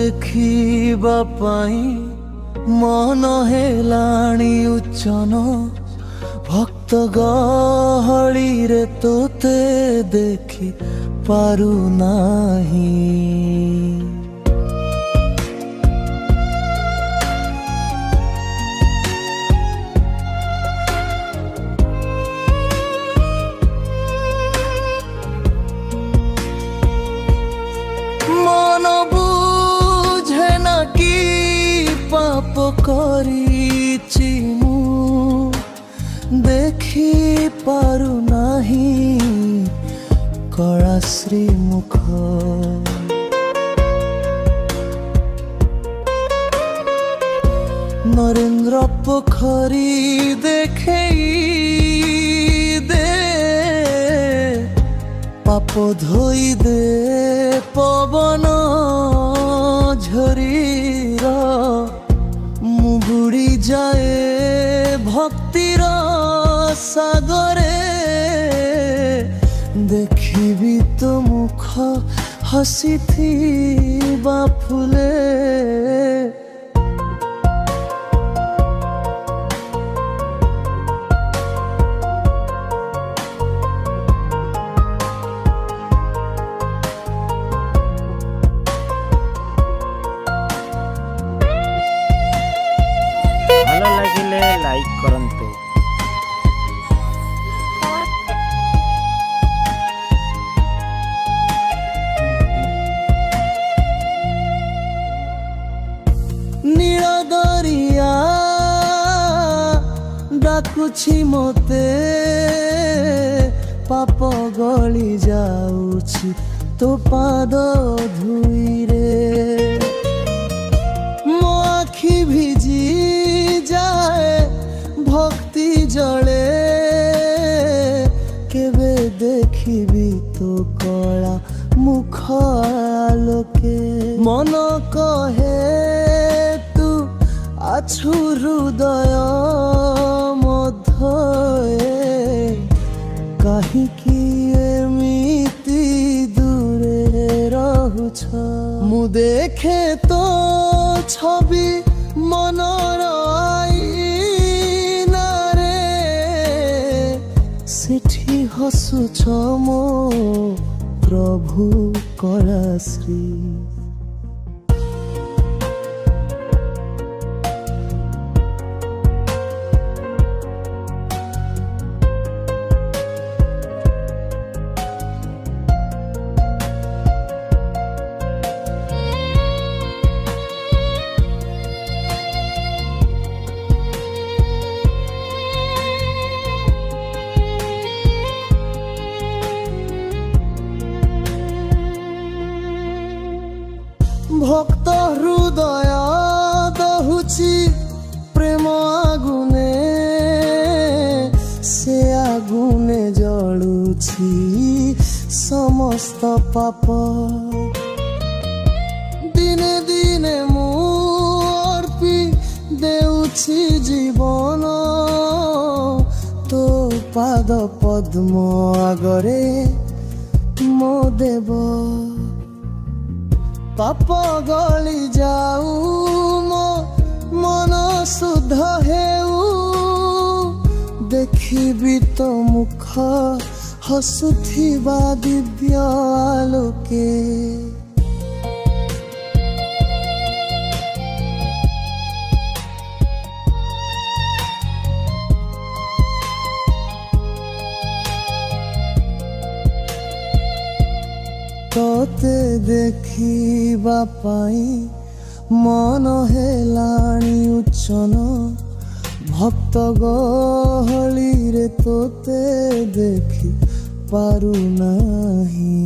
देखिबा पाई मन हेलाणी उच्चन भक्त गहली रे तोते देखि पारु नाही। मन बुझे ना कि पाप करिछि मु देखि पारु नाही कला श्री मुख। नरेंद्र पोखरी देखे दे पाप धोई दे पवन झरीर मुबुड़ी जाए भक्तिर सागरे देखिबी तो मुख हसी थी बाफुले। ভালো লাগিলে লাইক করন্তু। नील दरिया डाकुछि मोते पाप गली जाउछि तो पाद धुई रे मो आखि भिजी जाए भक्ति जले केबे देखिबी तो कला मुख आलोके। मन कहे तू आछु हृदय मध्य काहिकी एमिति दूरे रहुछ। मु देखे तो छवि मनर आईनारे सेठी हसुछ मो प्रभु कलाश्री। भक्त हृदय दहुछि प्रेम आगुने से आगुने जलुछि समस्त पाप। दिने दिने मु अर्पी देउछि जीवन तो पाद पद्म आगरे मो देव। पाप गली जाऊ मो मन शुद्ध हेऊ देखिबी तो मुख हसुथिबा दिव्य आलोके। तोते देखिबा पाई मन हेलाणी उच्चन भक्त गहली रे तोते देखि पारु नाही।